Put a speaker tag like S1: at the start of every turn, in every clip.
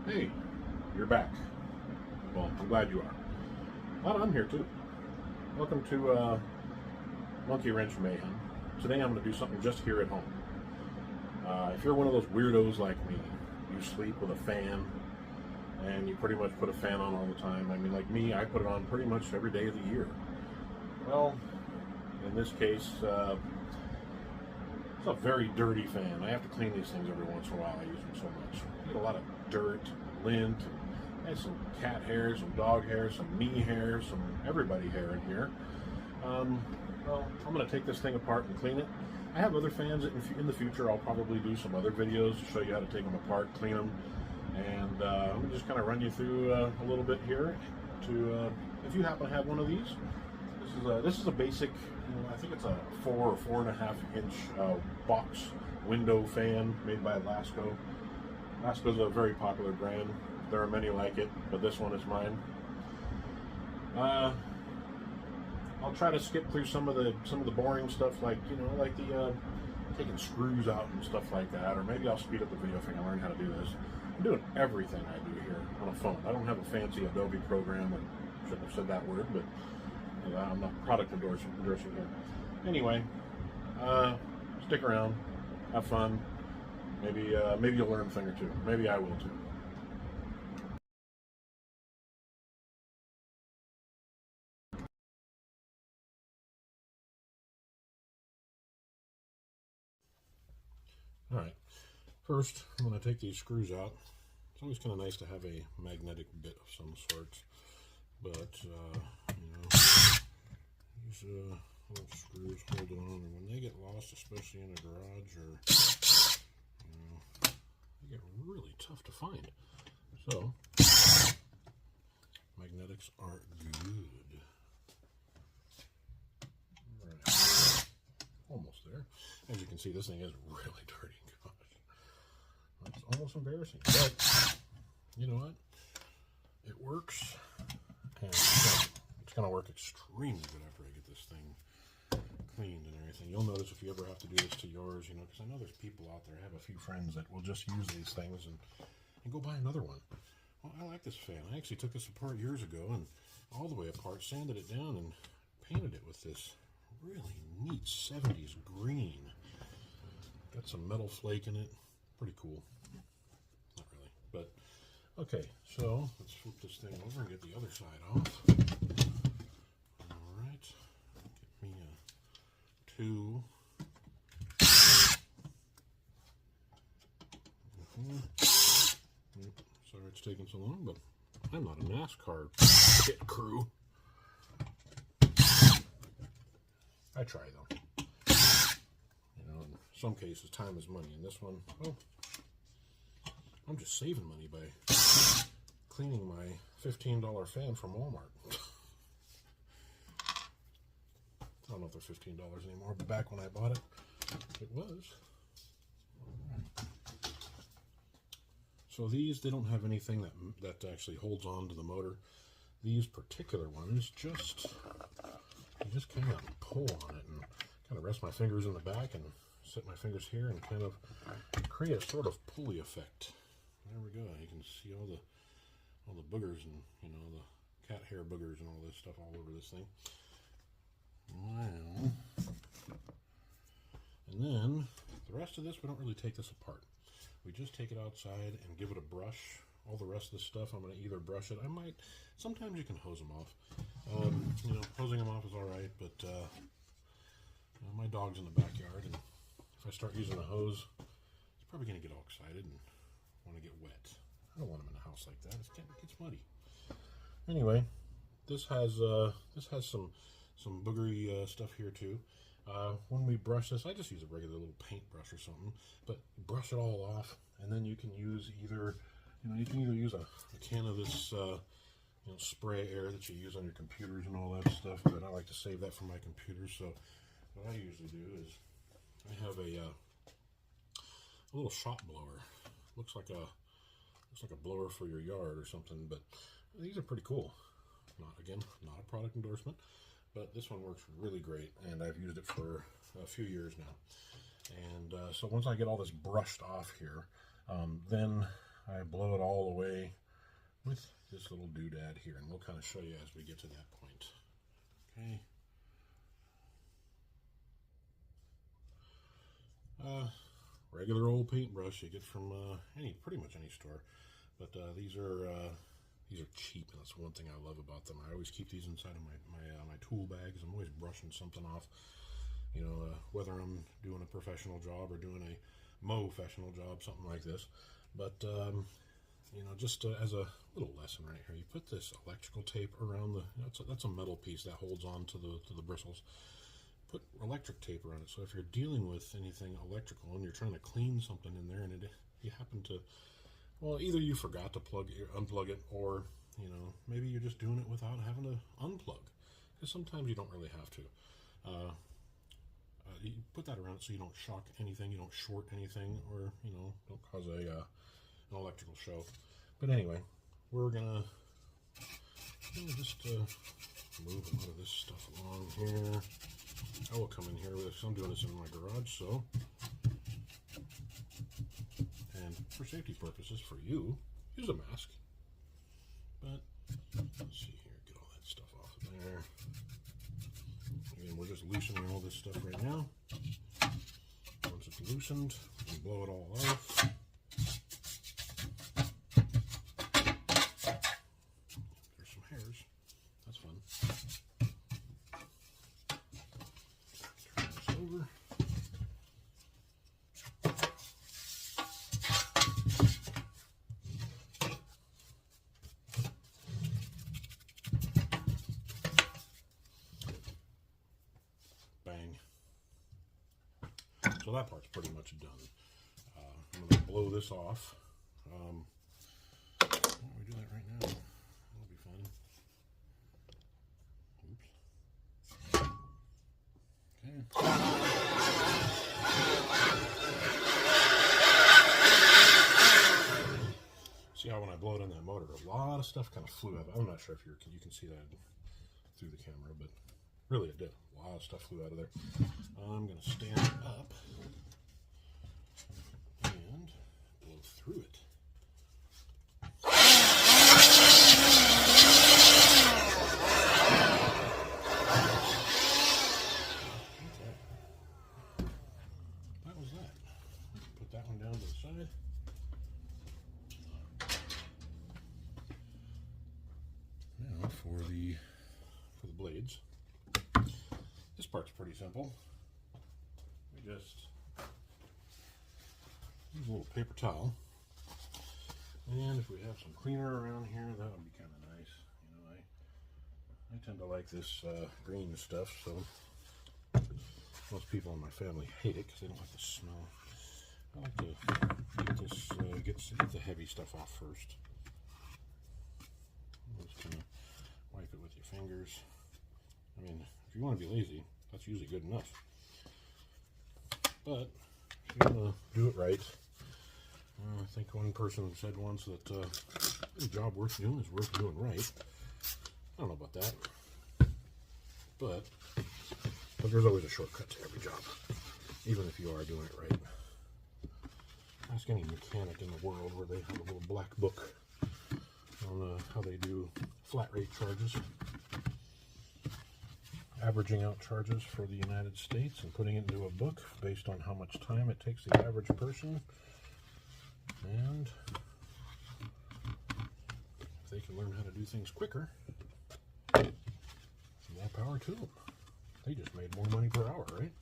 S1: Hey, you're back. Well, I'm glad you are. Glad I'm here too. Welcome to Monkey Wrench Mayhem. Today I'm going to do something just here at home. If you're one of those weirdos like me, you sleep with a fan and you pretty much put a fan on all the time. I mean, like me, I put it on pretty much every day of the year. Well, in this case, it's a very dirty fan. I have to clean these things every once in a while. I use them so much. I get a lot of dirt, lint, and some cat hair, some dog hair, some me hair, some everybody hair in here. Well, I'm going to take this thing apart and clean it. I have other fans that in the future I'll probably do some other videos to show you how to take them apart, clean them, and I'm going to just kind of run you through a little bit here to if you happen to have one of these. This is a basic, I think it's a 4 or 4.5 inch box window fan made by Lasko. Lasko is a very popular brand. There are many like it, but this one is mine. I'll try to skip through some of the boring stuff, like like the taking screws out and stuff like that, or maybe I'll speed up the video if I can learn how to do this. I'm doing everything I do here on a phone. I don't have a fancy Adobe program. I shouldn't have said that word, but I'm not product endorsing here. Anyway, stick around, have fun. Maybe you'll learn a thing or two. Maybe I will too. All right. First, I'm going to take these screws out. It's always kind of nice to have a magnetic bit of some sort, but these little screws hold it on, and when they get lost, especially in a garage, or they get really tough to find. So magnetics are good. Right. Almost there. As you can see, this thing is really dirty. Gosh, that's almost embarrassing, but you know what? It works, and it's going to work extremely good after I get this thing cleaned and everything. You'll notice if you ever have to do this to yours, because I know there's people out there. I have a few friends that will just use these things and go buy another one. Well, I like this fan. I actually took this apart years ago and all the way apart, sanded it down, and painted it with this really neat 70s green. Got some metal flake in it. Pretty cool. Not really, but okay. So let's flip this thing over and get the other side off. All right. Get me a 2. Sorry it's taking so long, but I'm not a NASCAR pit crew. I try though. In some cases, time is money. In this one, well, I'm just saving money by cleaning my $15 fan from Walmart. I don't know if they're $15 anymore, but back when I bought it, it was. So these, they don't have anything that actually holds on to the motor. These particular ones, you just kind of pull on it and kind of rest my fingers in the back and set my fingers here and kind of create a sort of pulley effect. There we go. You can see all the boogers and the cat hair boogers and all this stuff all over this thing. Wow. And then the rest of this, we don't really take this apart. We just take it outside and give it a brush. All the rest of the stuff, I'm going to either brush it. Sometimes you can hose them off. Hosing them off is all right, but my dog's in the backyard, and if I start using a hose, he's probably going to get all excited and want to get wet. I don't want him in a house like that. It gets muddy. Anyway, this has some boogery stuff here too. When we brush this, I just use a regular little paintbrush or something, but brush it all off, and then you can use either use a can of this spray air that you use on your computers and all that stuff, but I like to save that for my computer. So what I usually do is I have a little shop blower. Looks like a blower for your yard or something, but these are pretty cool. Not a product endorsement, but this one works really great, and I've used it for a few years now. And so once I get all this brushed off here, then I blow it all away with this little doodad here, and we'll kind of show you as we get to that point. Okay. Regular old paintbrush you get from pretty much any store, but these are cheap, and that's one thing I love about them. I always keep these inside of my tool bags. I'm always brushing something off, you know, whether I'm doing a professional job or doing a mo-fessional job, something like this. But you know, just as a little lesson right here, you put this electrical tape around the. That's a metal piece that holds on to the bristles. Put electric tape around it, so if you're dealing with anything electrical and you're trying to clean something in there, and you happen to, well, either you forgot to unplug it, or you know, maybe you're just doing it without having to unplug, because sometimes you don't really have to. You put that around it so you don't shock anything, you don't short anything, or you know, don't cause an electrical show. But anyway, we're gonna just move a lot of this stuff along here. I will come in here with this. I'm doing this in my garage, so, and for safety purposes for you, use a mask. But let's see here, get all that stuff off of there. Again, we're just loosening all this stuff right now. Once it's loosened, we blow it all off. There's some hairs. That's fun. Turn this over. Bang. So that part's pretty much done. I'm going to blow this off. Why don't we do that right now? That'll be fun. Oops. Okay. See how when I blow it on that motor, a lot of stuff kind of flew out. I'm not sure if you can see that through the camera, but really it did. A lot of stuff flew out of there. I'm going to stand up and blow through it. Okay. That was that. Put that one down to the side. Now for the blades. This part's pretty simple. We just use a little paper towel, and if we have some cleaner around here, that would be kind of nice. You know, I tend to like this green stuff, so most people in my family hate it because they don't like the smell. I like to get this get the heavy stuff off first. Just kind of wipe it with your fingers. I mean, if you want to be lazy, that's usually good enough. But if you want to do it right, I think one person said once that a job worth doing is worth doing right. I don't know about that, but there's always a shortcut to every job, even if you are doing it right. Ask any mechanic in the world where they have a little black book on how they do flat rate charges, averaging out charges for the United States and putting it into a book based on how much time it takes the average person. And if they can learn how to do things quicker, more power to them. They just made more money per hour, right?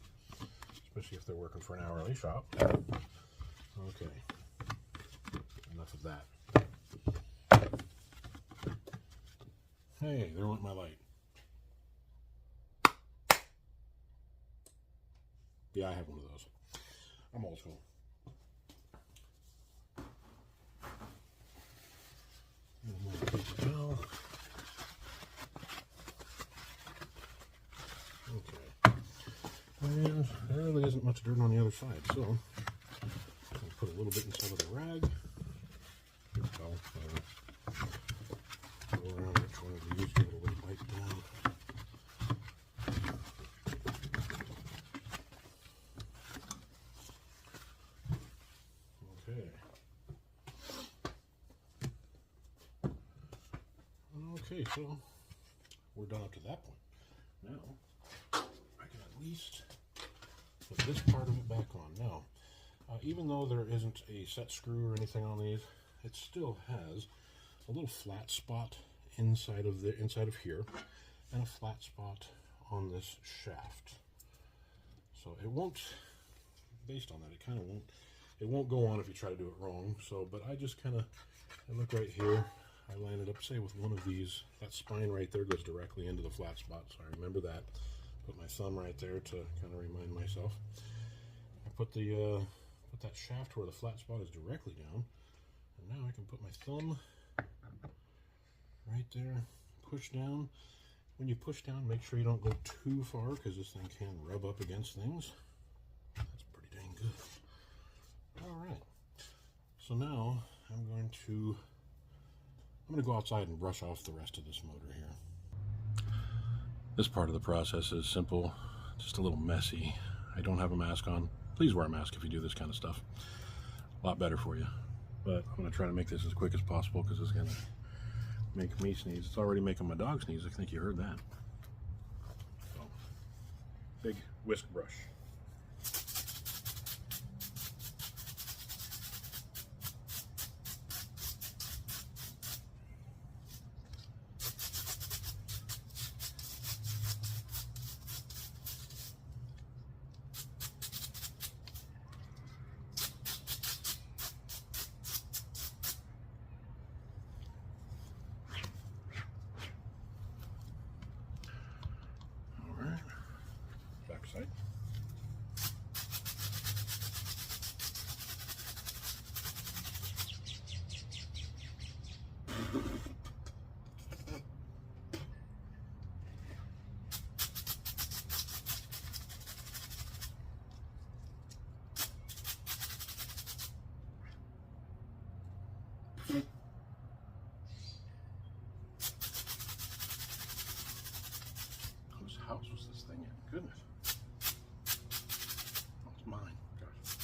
S1: Especially if they're working for an hourly shop. Okay, enough of that. Hey, there went my light. Yeah, I have one of those. I'm old school. Okay. And there really isn't much dirt on the other side, so I'll put a little bit inside of the rag. Well, go around each one of these, give it a little wipe down. Okay, so we're done up to that point. Now, I can at least put this part of it back on. Now, even though there isn't a set screw or anything on these, it still has a little flat spot inside of here, and a flat spot on this shaft. So it won't, based on that, it won't go on if you try to do it wrong. So, but I just kind of, I look right here, I line it up, say with one of these, that spine right there goes directly into the flat spot, so I remember that. Put my thumb right there to kind of remind myself. I put that shaft where the flat spot is directly down, and now I can put my thumb right there, push down. When you push down, make sure you don't go too far, because this thing can rub up against things. That's pretty dang good. All right, so now I'm going to go outside and brush off the rest of this motor here. This part of the process is simple, just a little messy. I don't have a mask on. Please wear a mask if you do this kind of stuff. A lot better for you. But I'm going to try to make this as quick as possible, because it's going to make me sneeze. It's already making my dog sneeze. I think you heard that. So, big whisk brush. Backside. Whose house was this thing in? Goodness. Mine. Gosh.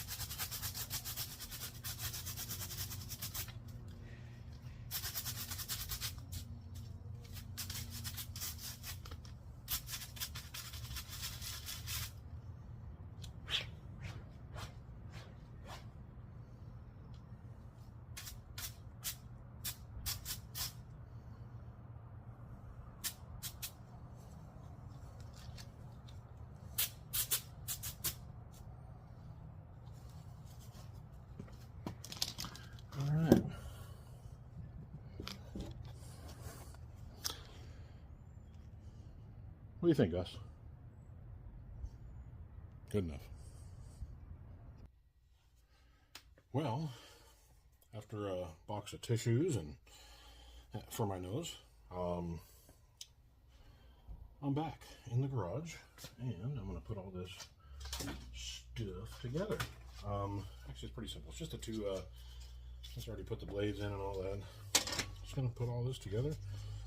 S1: All right. What do you think, Gus? Good enough. Well, after a box of tissues and for my nose, I'm back in the garage, and I'm going to put all this stuff together. Actually, it's pretty simple. It's just the two. Just already put the blades in and all that. Just going to put all this together,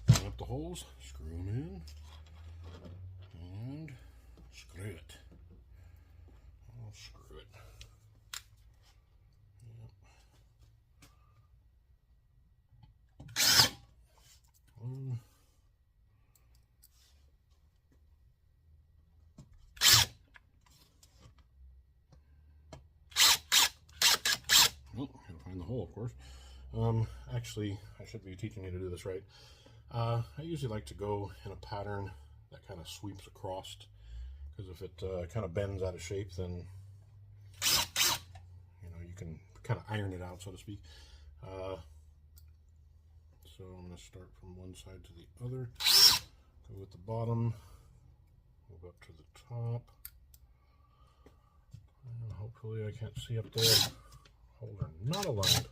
S1: line up the holes, screw them in, and screw it. I'll screw it. Yep. One. Oh, gotta find the hole, of course. Actually, I should be teaching you to do this right. I usually like to go in a pattern that kind of sweeps across, because if it kind of bends out of shape, then you can kind of iron it out, so to speak. So I'm going to start from one side to the other. Go with the bottom, move up to the top, and hopefully I can't see up there. Holes are not aligned.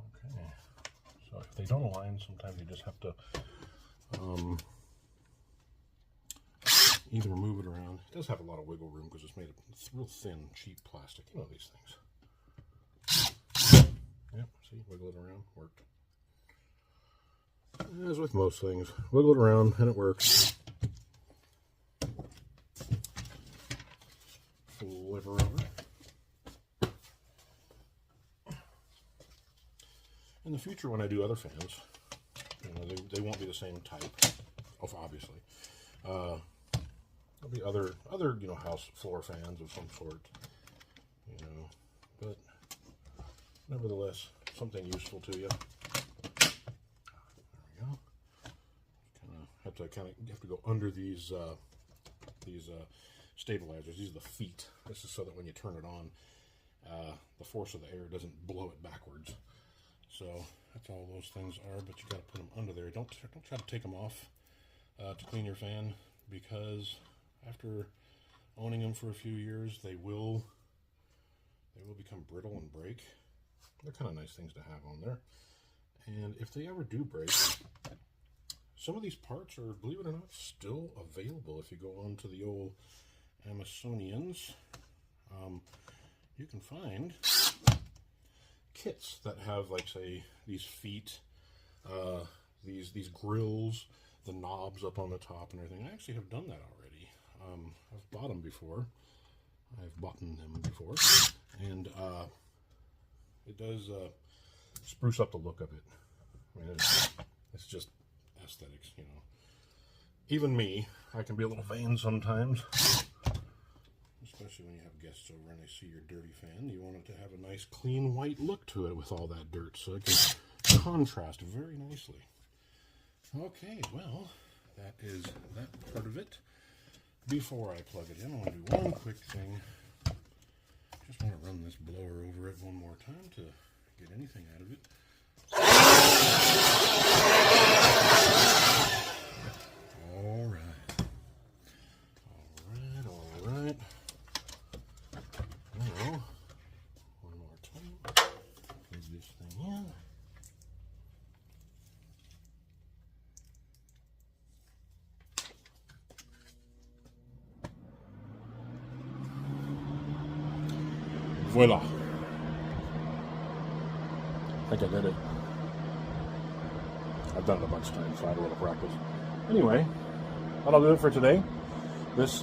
S1: Okay, so if they don't align, sometimes you just have to either move it around. It does have a lot of wiggle room because it's made of real thin, cheap plastic. You know these things. Yep, see, wiggle it around, worked. As with most things, wiggle it around and it works. Flip her over. In the future, when I do other fans, You know, they won't be the same type, obviously. There'll be other you know, house floor fans of some sort, you know, but nevertheless, something useful to you. There we go. You have to go under these stabilizers. These are the feet. This is so that when you turn it on, the force of the air doesn't blow it backwards. So that's all those things are, but you got to put them under there. Don't try to take them off to clean your fan, because after owning them for a few years, they will become brittle and break. They're kind of nice things to have on there. And if they ever do break, some of these parts are, believe it or not, still available. If you go on to the old Amazonians, you can find kits that have, like, say, these feet, these grills, the knobs up on the top and everything. I actually have done that already. I've bought them before. I've bought them before, and it does spruce up the look of it. I mean, it's just aesthetics, you know. Even me, I can be a little vain sometimes, especially when you have guests over and they see your dirty fan. You want it to have a nice clean white look to it with all that dirt, so it can contrast very nicely. Okay, well, that is that part of it. Before I plug it in, I want to do one quick thing. Just want to run this blower over it one more time to get anything out of it. All right. Now, one more time. Plug this thing in. Voila. I think I did it. I've done it a bunch of times, so I had a little practice. Anyway, that'll do it for today. This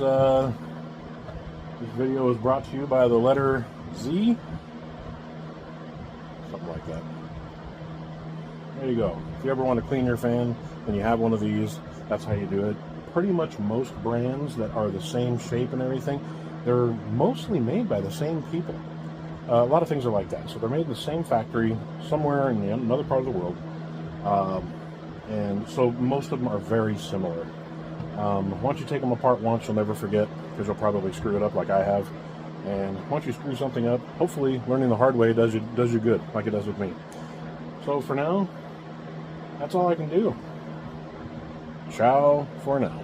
S1: video is brought to you by the letter Z. Something like that. There you go. If you ever want to clean your fan and you have one of these, that's how you do it. Pretty much most brands that are the same shape and everything, they're mostly made by the same people. A lot of things are like that. So they're made in the same factory somewhere in another part of the world. And so most of them are very similar. Once you take them apart once, you'll never forget, because you'll probably screw it up like I have. And once you screw something up, hopefully learning the hard way does you good, like it does with me. So for now, that's all I can do. Ciao for now.